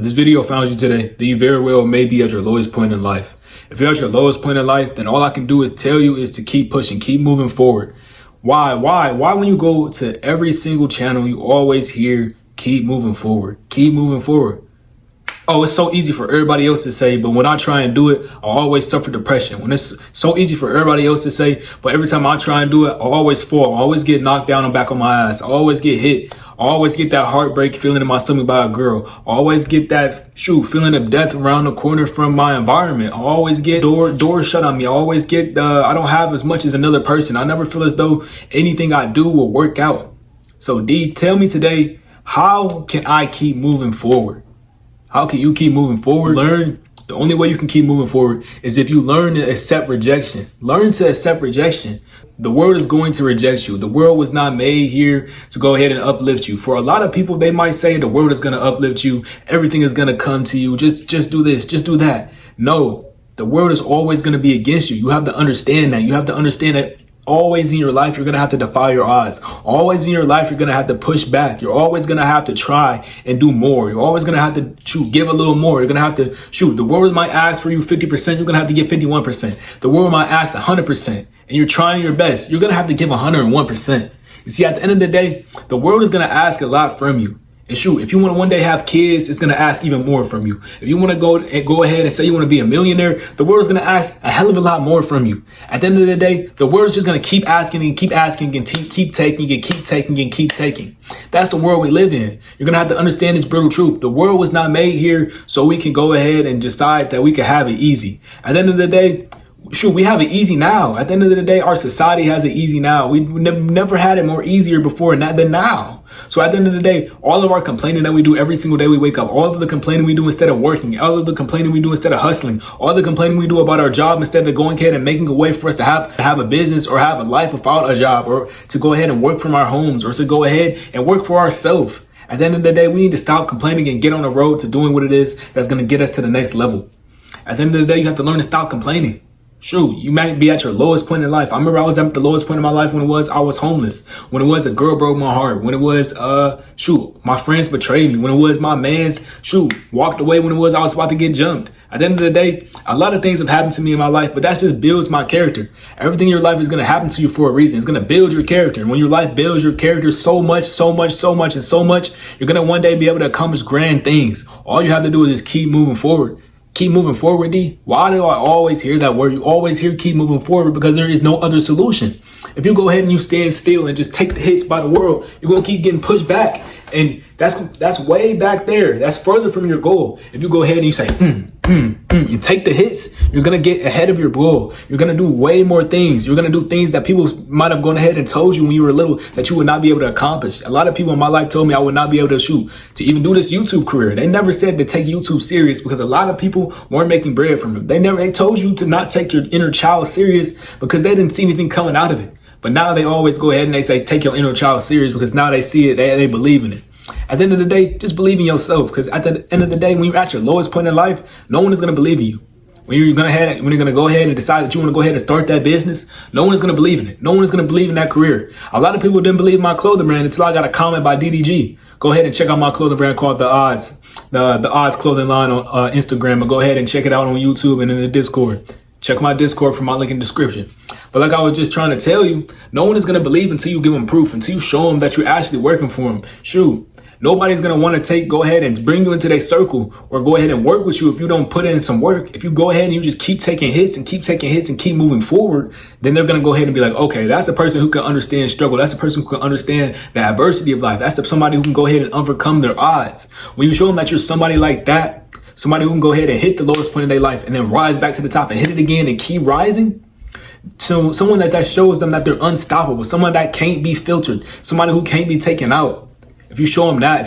If this video found you today, then you very well may be at your lowest point in life. If you're at your lowest point in life, then all I can do is tell you is to keep pushing, keep moving forward. Why when you go to every single channel, you always hear, keep moving forward, keep moving forward. Oh, it's so easy for everybody else to say, but when I try and do it, I always suffer depression. When it's so easy for everybody else to say, but every time I try and do it, I always fall. I always get knocked down and back on my ass. I always get hit. I always get that heartbreak feeling in my stomach by a girl. I always get that feeling of death around the corner from my environment. I always get doors shut on me. I always get I don't have as much as another person. I never feel as though anything I do will work out. So D, tell me today, how can I keep moving forward? How can you keep moving forward? The only way you can keep moving forward is if you learn to accept rejection. Learn to accept rejection. The world is going to reject you. The world was not made here to go ahead and uplift you. For a lot of people, they might say the world is going to uplift you. Everything is going to come to you. Just do this, just do that. No, the world is always going to be against you. You have to understand that. You have to understand that always in your life, you're going to have to defy your odds. Always in your life, you're going to have to push back. You're always going to have to try and do more. You're always going to have to give a little more. You're going to have to the world might ask for you 50%. You're going to have to give 51%. The world might ask 100%. And you're trying your best. You're going to have to give 101%. You see, at the end of the day, the world is going to ask a lot from you. And if you want to one day have kids, it's going to ask even more from you. If you want to go ahead and say you want to be a millionaire, the world is going to ask a hell of a lot more from you. At the end of the day, the world is just going to keep asking and keep asking and keep taking and keep taking and keep taking. That's the world we live in. You're going to have to understand this brutal truth. The world was not made here so we can go ahead and decide that we can have it easy. At the end of the day, we have it easy now. At the end of the day, our society has it easy now. We never had it more easier before than now. So at the end of the day, all of our complaining that we do every single day we wake up, all of the complaining we do instead of working, all of the complaining we do instead of hustling, all the complaining we do about our job instead of going ahead and making a way for us to have a business or have a life without a job, or to go ahead and work from our homes, or to go ahead and work for ourselves. At the end of the day, we need to stop complaining and get on the road to doing what it is that's going to get us to the next level. At the end of the day, you have to learn to stop complaining. You might be at your lowest point in life. I remember I was at the lowest point in my life when I was homeless, when it was a girl broke my heart, when it was, my friends betrayed me, when it was my man's, walked away, when it was I was about to get jumped. At the end of the day, a lot of things have happened to me in my life, but that just builds my character. Everything in your life is going to happen to you for a reason. It's going to build your character. And when your life builds your character so much, you're going to one day be able to accomplish grand things. All you have to do is just keep moving forward. Keep moving forward, D. Why do I always hear that word? You always hear keep moving forward because there is no other solution. If you go ahead and you stand still and just take the hits by the world, you're going to keep getting pushed back. And that's way back there. That's further from your goal. If you go ahead and you say, and take the hits, you're going to get ahead of your goal. You're going to do way more things. You're going to do things that people might have gone ahead and told you when you were little that you would not be able to accomplish. A lot of people in my life told me I would not be able to even do this YouTube career. They never said to take YouTube serious because a lot of people weren't making bread from it. They told you to not take your inner child serious because they didn't see anything coming out of it. But now they always go ahead and they say, take your inner child serious because now they see it, they believe in it. At the end of the day, just believe in yourself, because at the end of the day, when you're at your lowest point in life, no one is going to believe in you. When you're going to go ahead and decide that you want to go ahead and start that business, no one is going to believe in it. No one is going to believe in that career. A lot of people didn't believe in my clothing brand until I got a comment by DDG. Go ahead and check out my clothing brand called The Odds. The Odds clothing line on Instagram. But go ahead and check it out on YouTube and in the Discord. Check my Discord for my link in the description. But like I was just trying to tell you, no one is going to believe until you give them proof, until you show them that you're actually working for them. Nobody's going to want to go ahead and bring you into their circle or go ahead and work with you if you don't put in some work. If you go ahead and you just keep taking hits and keep moving forward, then they're going to go ahead and be like, okay, that's a person who can understand struggle. That's a person who can understand the adversity of life. That's somebody who can go ahead and overcome their odds. When you show them that you're somebody like that, somebody who can go ahead and hit the lowest point in their life and then rise back to the top and hit it again and keep rising. So someone that shows them that they're unstoppable, someone that can't be filtered, somebody who can't be taken out. If you show them that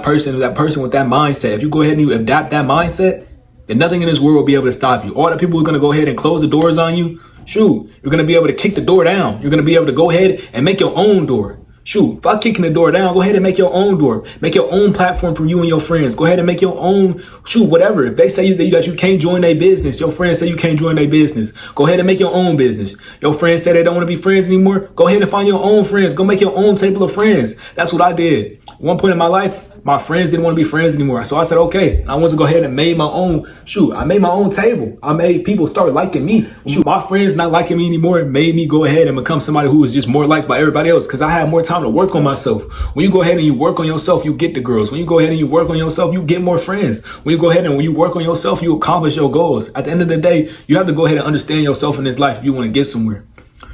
person with that mindset, if you go ahead and you adapt that mindset, then nothing in this world will be able to stop you. All the people who are going to go ahead and close the doors on you, you're going to be able to kick the door down. You're going to be able to go ahead and make your own door. Fuck kicking the door down. Go ahead and make your own door. Make your own platform for you and your friends. Go ahead and make your own, whatever. If they say that you can't join their business, your friends say you can't join their business, go ahead and make your own business. Your friends say they don't want to be friends anymore. Go ahead and find your own friends. Go make your own table of friends. That's what I did. At one point in my life, my friends didn't want to be friends anymore. So I said, okay. And I wanted to go ahead and made my own, I made my own table. I made people start liking me. My friends not liking me anymore. It made me go ahead and become somebody who was just more liked by everybody else because I had more time to work on myself. When you go ahead and you work on yourself, you get the girls. When you go ahead and you work on yourself, you get more friends. When you go ahead and when you work on yourself, you accomplish your goals. At the end of the day, you have to go ahead and understand yourself in this life if you want to get somewhere.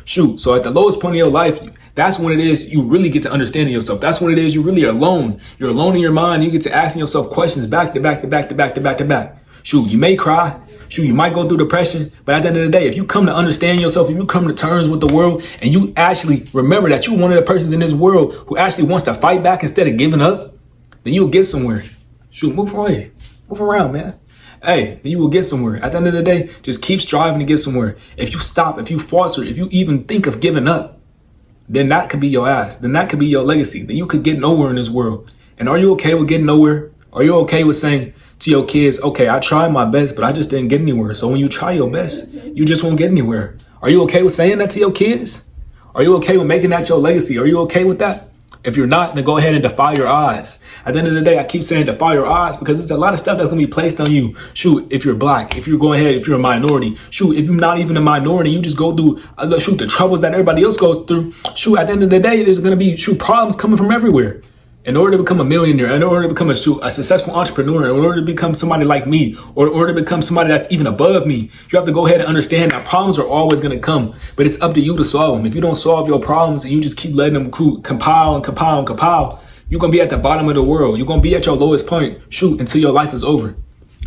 So at the lowest point of your life, that's when it is you really get to understanding yourself. That's when it is you really are alone. You're alone in your mind. You get to asking yourself questions back to back to back to back to back to back. You may cry. You might go through depression. But at the end of the day, if you come to understand yourself, if you come to terms with the world, and you actually remember that you're one of the persons in this world who actually wants to fight back instead of giving up, then you'll get somewhere. Move away. Move around, man. Hey, then you will get somewhere. At the end of the day, just keep striving to get somewhere. If you stop, if you falter, if you even think of giving up, then that could be your ass. Then that could be your legacy. Then you could get nowhere in this world. And are you okay with getting nowhere? Are you okay with saying to your kids, okay, I tried my best, but I just didn't get anywhere. So when you try your best, you just won't get anywhere. Are you okay with saying that to your kids? Are you okay with making that your legacy? Are you okay with that? If you're not, then go ahead and defy your odds. At the end of the day, I keep saying defy your odds because there's a lot of stuff that's going to be placed on you. If you're black, if you're going ahead, if you're a minority, if you're not even a minority, you just go through, the troubles that everybody else goes through. At the end of the day, there's going to be, problems coming from everywhere. In order to become a millionaire, in order to become a successful entrepreneur, in order to become somebody like me, or in order to become somebody that's even above me, you have to go ahead and understand that problems are always going to come, but it's up to you to solve them. If you don't solve your problems and you just keep letting them compile and compile and compile, you're going to be at the bottom of the world. You're going to be at your lowest point, until your life is over.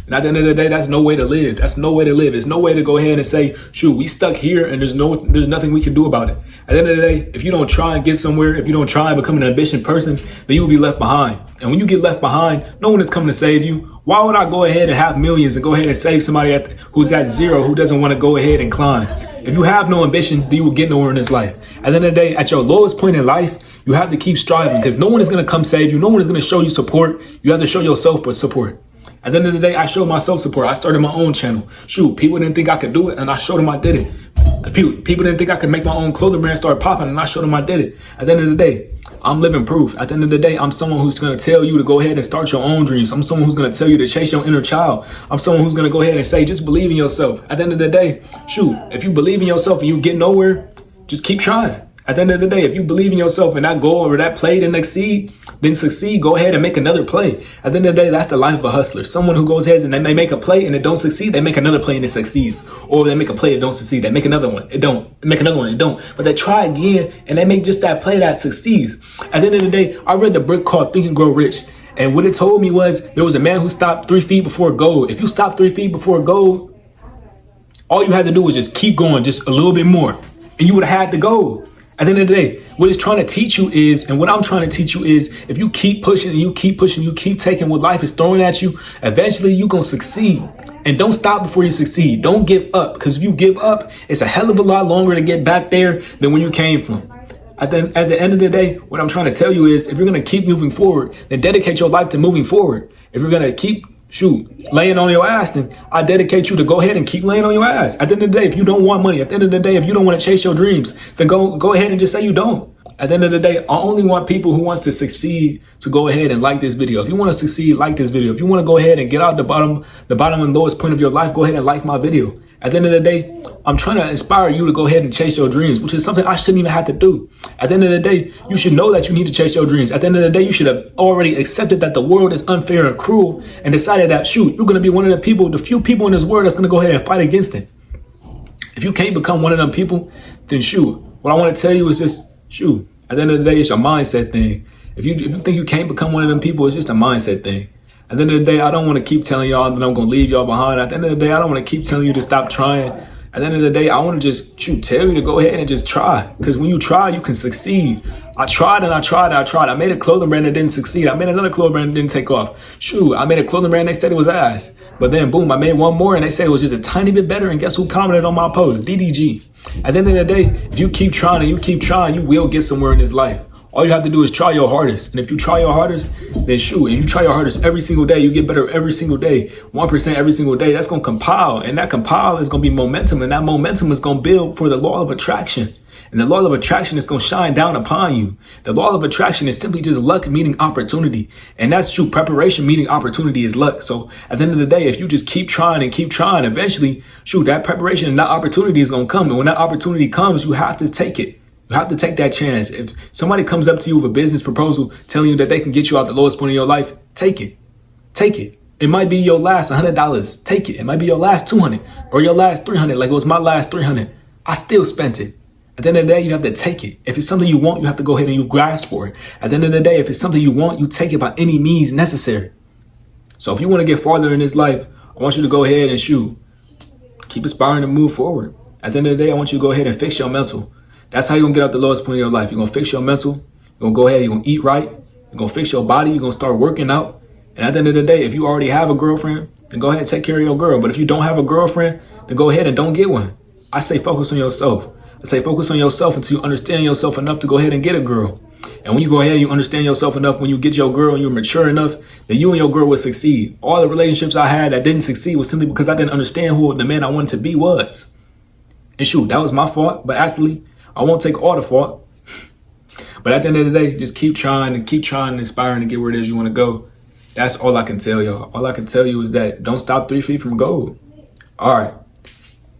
And at the end of the day, that's no way to live. That's no way to live. There's no way to go ahead and say, we stuck here and there's nothing we can do about it. At the end of the day, if you don't try and get somewhere, if you don't try and become an ambitious person, then you will be left behind. And when you get left behind, no one is coming to save you. Why would I go ahead and have millions and go ahead and save somebody who's at zero, who doesn't want to go ahead and climb? If you have no ambition, then you will get nowhere in this life. At the end of the day, at your lowest point in life, you have to keep striving because no one is going to come save you. No one is going to show you support. You have to show yourself with support. At the end of the day, I showed myself support. I started my own channel. People didn't think I could do it, and I showed them I did it. People didn't think I could make my own clothing brand start popping, and I showed them I did it. At the end of the day, I'm living proof. At the end of the day, I'm someone who's going to tell you to go ahead and start your own dreams. I'm someone who's going to tell you to chase your inner child. I'm someone who's going to go ahead and say, just believe in yourself. At the end of the day, if you believe in yourself and you get nowhere, just keep trying. At the end of the day, if you believe in yourself and that goal or that play didn't succeed, go ahead and make another play. At the end of the day, that's the life of a hustler. Someone who goes ahead and they make a play and it don't succeed, they make another play and it succeeds. Or they make a play and it don't succeed, they make another one, it don't. They make another one, it don't. But they try again and they make just that play that succeeds. At the end of the day, I read the book called Think and Grow Rich. And what it told me was there was a man who stopped 3 feet before gold. If you stop 3 feet before gold, all you had to do was just keep going just a little bit more. And you would have had the gold. At the end of the day, what it's trying to teach you is, and what I'm trying to teach you is, if you keep pushing and you keep pushing, you keep taking what life is throwing at you, eventually you're going to succeed. And don't stop before you succeed. Don't give up, because if you give up, it's a hell of a lot longer to get back there than when you came from. At the end of the day, what I'm trying to tell you is, if you're going to keep moving forward, then dedicate your life to moving forward. If you're going to keep laying on your ass, then I dedicate you to go ahead and keep laying on your ass. At the end of the day, if you don't want money, at the end of the day, if you don't want to chase your dreams, then go ahead and just say you don't. At the end of the day, I only want people who wants to succeed to go ahead and like this video. If you want to succeed, like this video. If you want to go ahead and get out the bottom and lowest point of your life, go ahead and like my video. At the end of the day, I'm trying to inspire you to go ahead and chase your dreams, which is something I shouldn't even have to do. At the end of the day, you should know that you need to chase your dreams. At the end of the day, you should have already accepted that the world is unfair and cruel and decided that, you're going to be one of the few people in this world that's going to go ahead and fight against it. If you can't become one of them people, then what I want to tell you is just, at the end of the day, it's a mindset thing. If you think you can't become one of them people, it's just a mindset thing. At the end of the day, I don't want to keep telling y'all that I'm going to leave y'all behind. At the end of the day, I don't want to keep telling you to stop trying. At the end of the day, I want to just tell you to go ahead and just try. Because when you try, you can succeed. I tried and I tried and I tried. I made a clothing brand that didn't succeed. I made another clothing brand that didn't take off. I made a clothing brand, they said it was ass. But then boom, I made one more and they said it was just a tiny bit better. And guess who commented on my post? DDG. At the end of the day, if you keep trying and you keep trying, you will get somewhere in this life. All you have to do is try your hardest. And if you try your hardest, then if you try your hardest every single day, you get better every single day, 1% every single day. That's going to compile. And that compile is going to be momentum. And that momentum is going to build for the law of attraction. And the law of attraction is going to shine down upon you. The law of attraction is simply just luck meeting opportunity. And that's true. Preparation meeting opportunity is luck. So at the end of the day, if you just keep trying, eventually, that preparation and that opportunity is going to come. And when that opportunity comes, you have to take it. You have to take that chance. If somebody comes up to you with a business proposal telling you that they can get you out the lowest point of your life, take it. Take it. It might be your last $100. Take it. It might be your last $200 or your last $300. Like it was my last $300. I still spent it. At the end of the day, you have to take it. If it's something you want, you have to go ahead and you grasp for it. At the end of the day, if it's something you want, you take it by any means necessary. So if you want to get farther in this life, I want you to go ahead and keep aspiring to move forward. At the end of the day, I want you to go ahead and fix your mental. That's how you're going to get out the lowest point of your life. You're going to fix your mental. You're going to go ahead, you're going to eat right. You're going to fix your body. You're going to start working out. And at the end of the day, if you already have a girlfriend, then go ahead and take care of your girl. But if you don't have a girlfriend, then go ahead and don't get one. I say focus on yourself. I say focus on yourself until you understand yourself enough to go ahead and get a girl. And when you go ahead and you understand yourself enough, when you get your girl and you're mature enough, then you and your girl will succeed. All the relationships I had that didn't succeed was simply because I didn't understand who the man I wanted to be was. And that was my fault. But actually, I won't take all the fault. But at the end of the day, just keep trying and aspiring to get where it is you want to go. That's all I can tell y'all. All I can tell you is that don't stop 3 feet from gold. All right.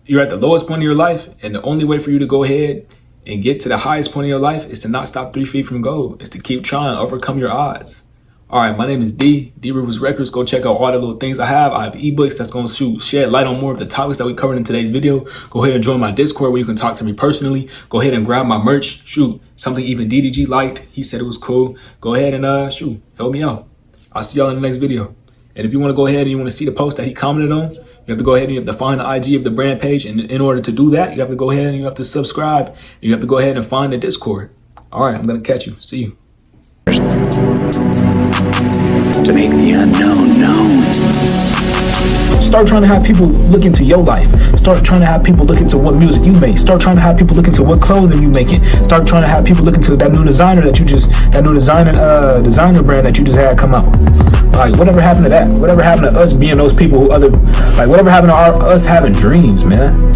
You're at the lowest point of your life, and the only way for you to go ahead and get to the highest point of your life is to not stop 3 feet from gold. It's to keep trying, overcome your odds. All right, my name is D Rivers Records. Go check out all the little things I have. I have ebooks that's going to shed light on more of the topics that we covered in today's video. Go ahead and join my Discord where you can talk to me personally. Go ahead and grab my merch. Something even DDG liked. He said it was cool. Go ahead and help me out. I'll see y'all in the next video. And if you want to go ahead and you want to see the post that he commented on, you have to go ahead and you have to find the IG of the brand page. And in order to do that, you have to go ahead and you have to subscribe. And you have to go ahead and find the Discord. All right, I'm going to catch you. See you. To make the unknown known. Start trying to have people look into your life. Start trying to have people look into what music you make. Start trying to have people look into what clothing you making. Start trying to have people look into that new designer designer brand that you just had come out. Like, whatever happened to that? Whatever happened to us being those people whatever happened to us having dreams, man?